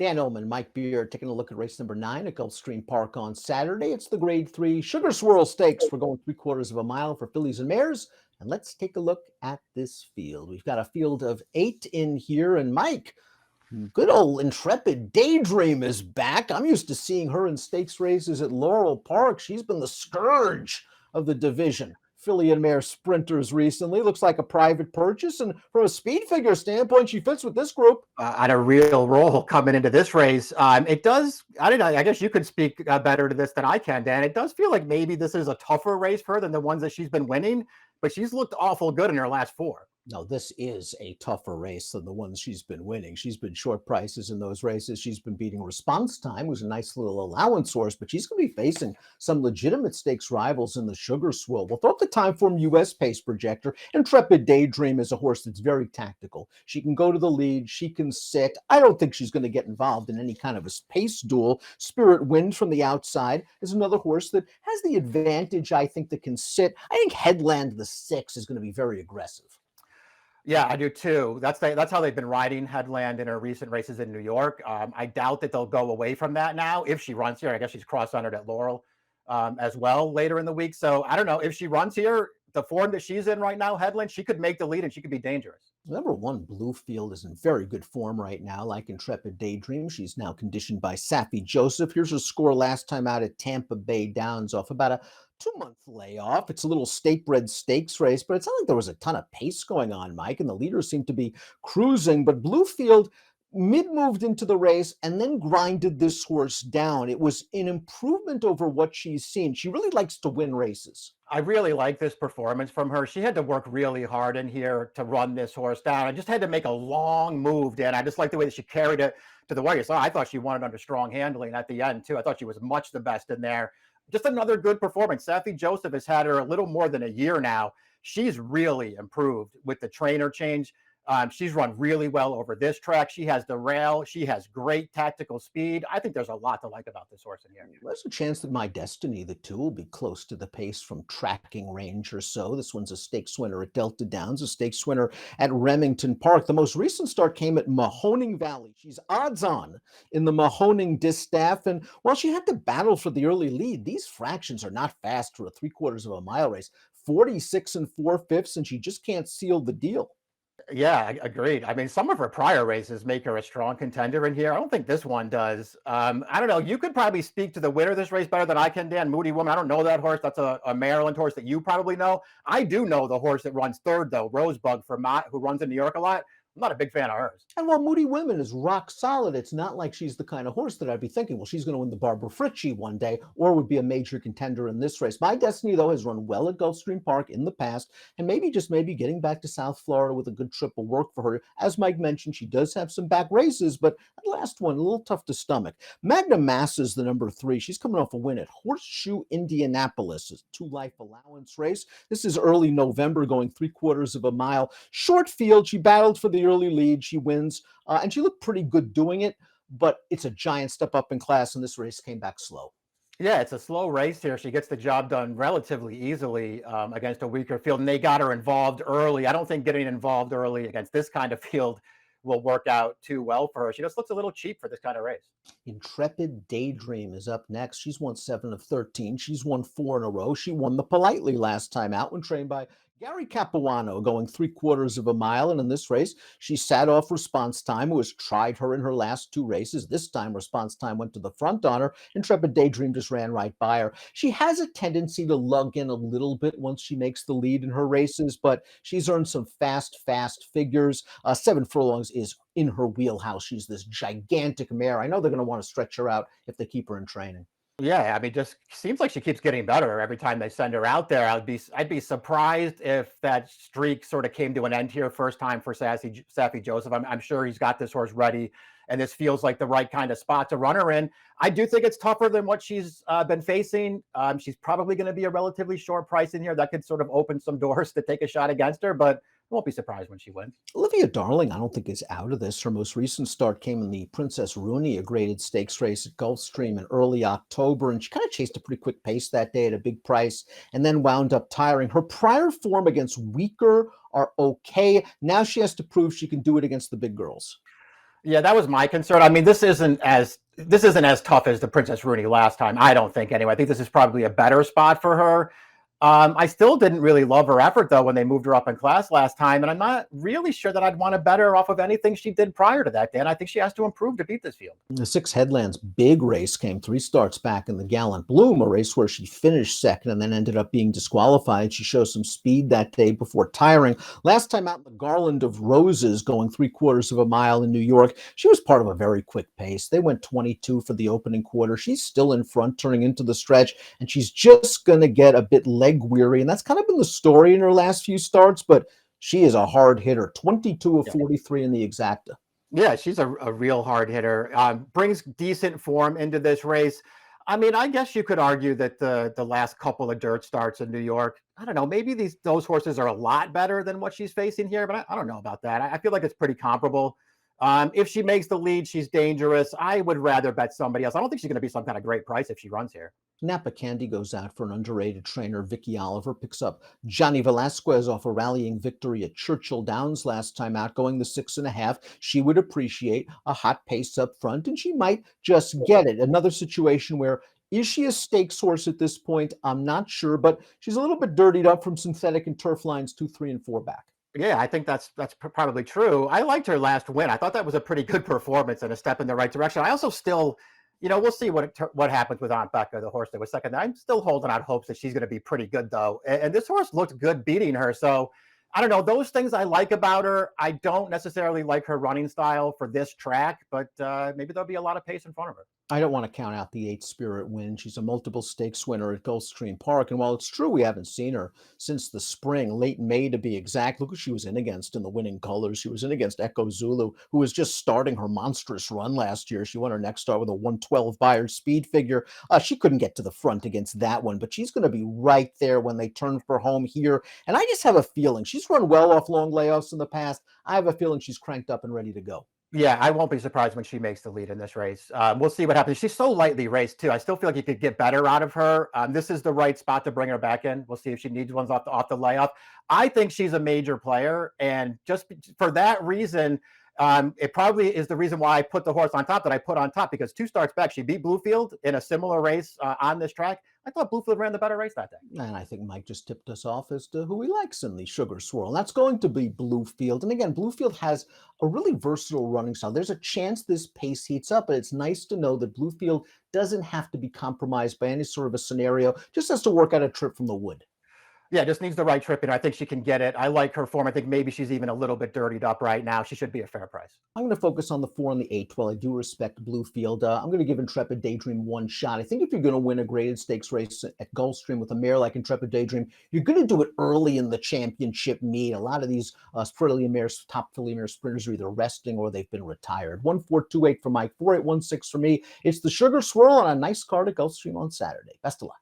Dan Illman, Mike Beer, taking a look at race number 9 at Gulfstream Park on Saturday. It's the Grade 3 Sugar Swirl Stakes. We're going 3/4 of a mile for fillies and mares. And let's take a look at this field. We've got a field of 8 in here. And Mike, good old Intrepid Daydream is back. I'm used to seeing her in stakes races at Laurel Park. She's been the scourge of the division. Filly and mare sprinters recently. Looks like a private purchase. And from a speed figure standpoint, she fits with this group. On a real role coming into this race. It does, I don't know, I guess you could speak better to this than I can, Dan. It does feel like maybe this is a tougher race for her than the ones that she's been winning, but she's looked awful good in her last 4. No, this is a tougher race than the ones she's been winning. She's been short prices in those races. She's been beating Response Time, who's a nice little allowance horse, but she's going to be facing some legitimate stakes rivals in the Sugar Swirl. We'll throw up the Timeform US pace projector. Intrepid Daydream is a horse that's very tactical. She can go to the lead. She can sit. I don't think she's going to get involved in any kind of a pace duel. Spirit Wind from the outside is another horse that has the advantage, I think, that can sit. I think Headland the 6 is going to be very aggressive. Yeah, I do too. That's how they've been riding Headland in her recent races in New York. I doubt that they'll go away from that now. If she runs here, I guess she's cross-centered at Laurel as well later in the week. So I don't know if she runs here, the form that she's in right now, Headland, she could make the lead and she could be dangerous. Number 1, Bluefield is in very good form right now, like Intrepid Daydream. She's now conditioned by Saffie Joseph. Here's her score last time out at Tampa Bay Downs off about a 2-month layoff. It's a little state-bred stakes race, but it's not like there was a ton of pace going on, Mike, and the leaders seem to be cruising. But Bluefield mid-moved into the race and then grinded this horse down. It was an improvement over what she's seen. She really likes to win races. I really like this performance from her. She had to work really hard in here to run this horse down. I just had to make a long move, Dan. I just like the way that she carried it to the wire. So I thought she won it under strong handling at the end, too. I thought she was much the best in there. Just another good performance. Saffie Joseph has had her a little more than a year now. She's really improved with the trainer change. She's run really well over this track. She has the rail. She has great tactical speed. I think there's a lot to like about this horse in here. There's a chance that My Destiny, the 2, will be close to the pace from tracking range or so. This one's a stakes winner at Delta Downs, a stakes winner at Remington Park. The most recent start came at Mahoning Valley. She's odds on in the Mahoning Distaff. And while she had to battle for the early lead, these fractions are not fast for a 3/4 of a mile race. 46 4/5, and she just can't seal the deal. Yeah, agreed. I mean, some of her prior races make her a strong contender in here. I don't think this one does. I don't know. You could probably speak to the winner of this race better than I can, Dan. Moody Woman. I don't know that horse. That's a Maryland horse that you probably know. I do know the horse that runs third, though, Rosebud for Mott, who runs in New York a lot. I'm not a big fan of hers. And while Moody Women is rock solid, it's not like she's the kind of horse that I'd be thinking, well, she's going to win the Barbara Fritchie one day or would be a major contender in this race. My Destiny, though, has run well at Gulfstream Park in the past, and maybe getting back to South Florida with a good trip will work for her. As Mike mentioned, she does have some back races, but that last one, a little tough to stomach. Magna Massa is the number 3. She's coming off a win at Horseshoe Indianapolis, a 2-life allowance race. This is early November, going 3/4 of a mile. Short field, she battled for the early lead. She wins, and she looked pretty good doing it, but it's a giant step up in class, and this race came back slow. Yeah, it's a slow race here. She gets the job done relatively easily against a weaker field, and they got her involved early. I don't think getting involved early against this kind of field will work out too well for her. She just looks a little cheap for this kind of race. Intrepid Daydream is up next. She's won 7 of 13. She's won 4 in a row. She won the Politely last time out when trained by Gary Capuano, going 3/4 of a mile. And in this race, she sat off Response Time, who has tried her in her last 2 races. This time, Response Time went to the front on her. Intrepid Daydream just ran right by her. She has a tendency to lug in a little bit once she makes the lead in her races, but she's earned some fast figures. 7 furlongs is in her wheelhouse. She's this gigantic mare. I know they're going to want to stretch her out if they keep her in training. Yeah, I mean, just seems like she keeps getting better every time they send her out there. I'd be surprised if that streak sort of came to an end here first time for Saffie Joseph. I'm sure he's got this horse ready, and this feels like the right kind of spot to run her in. I do think it's tougher than what she's been facing. She's probably going to be a relatively short price in here. That could sort of open some doors to take a shot against her, but I won't be surprised when she wins. Olivia Darling, I don't think, is out of this. Her most recent start came in the Princess Rooney, a graded stakes race at Gulfstream in early October, and she kind of chased a pretty quick pace that day at a big price and then wound up tiring. Her prior form against weaker are okay. Now she has to prove she can do it against the big girls. Yeah, that was my concern. I mean, this isn't as tough as the Princess Rooney last time. I don't think anyway. I think this is probably a better spot for her. I still didn't really love her effort though when they moved her up in class last time, and I'm not really sure that I'd want to bet her off of anything she did prior to that. Dan, I think she has to improve to beat this field. The Six Headlands big race came 3 starts back in the Gallant Bloom, a race where she finished second and then ended up being disqualified. She showed some speed that day before tiring. Last time out in the Garland of Roses, going 3/4 of a mile in New York, she was part of a very quick pace. They went 22 for the opening quarter. She's still in front turning into the stretch, and she's just going to get a bit leg weary. And that's kind of been the story in her last few starts, but she is a hard hitter. 22 of 43 in the exacta. Yeah, she's a real hard hitter. Brings decent form into this race. I mean, I guess you could argue that the last couple of dirt starts in New York, I don't know, maybe those horses are a lot better than what she's facing here, but I don't know about that. I feel like it's pretty comparable. If she makes the lead, she's dangerous. I would rather bet somebody else. I don't think she's going to be some kind of great price if she runs here. Napa Candy goes out for an underrated trainer. Vicky Oliver picks up Johnny Velasquez off a rallying victory at Churchill Downs last time out, going the 6.5. She would appreciate a hot pace up front, and she might just get it. Another situation where, is she a stakes horse at this point? I'm not sure, but she's a little bit dirtied up from synthetic and turf lines 2, 3, and 4 back. Yeah, I think that's probably true. I liked her last win. I thought that was a pretty good performance and a step in the right direction. I also still, we'll see what happens with Aunt Becca, the horse that was second. I'm still holding out hopes that she's going to be pretty good though. And this horse looked good beating her. So I don't know. Those things I like about her. I don't necessarily like her running style for this track, but maybe there'll be a lot of pace in front of her. I don't want to count out the 8 Spirit win. She's a multiple stakes winner at Gulfstream Park. And while it's true we haven't seen her since the spring, late May to be exact, look who she was in against in the winning colors. She was in against Echo Zulu, who was just starting her monstrous run last year. She won her next start with a 112 Beyer speed figure. She couldn't get to the front against that one, but she's going to be right there when they turn for home here. And I just have a feeling she's run well off long layoffs in the past. I have a feeling she's cranked up and ready to go. Yeah, I won't be surprised when she makes the lead in this race. We'll see what happens. She's so lightly raced too. I still feel like you could get better out of her. This is the right spot to bring her back in. We'll see if she needs ones off the layoff. I think she's a major player, and just for that reason, it probably is the reason why I put the horse on top that I put on top, because 2 starts back, she beat Bluefield in a similar race on this track. I thought Bluefield ran the better race that day. And I think Mike just tipped us off as to who he likes in the Sugar Swirl. And that's going to be Bluefield. And again, Bluefield has a really versatile running style. There's a chance this pace heats up, but it's nice to know that Bluefield doesn't have to be compromised by any sort of a scenario, just has to work out a trip from the wood. Yeah, just needs the right trip, and I think she can get it. I like her form. I think maybe she's even a little bit dirtied up right now. She should be a fair price. I'm going to focus on the 4 and the 8. While I do respect Bluefield, I'm going to give Intrepid Daydream one shot. I think if you're going to win a graded stakes race at Gulfstream with a mare like Intrepid Daydream, you're going to do it early in the championship meet. A lot of these top filly mare sprinters are either resting or they've been retired. 1428 for Mike, 4816 for me. It's the Sugar Swirl on a nice card at Gulfstream on Saturday. Best of luck.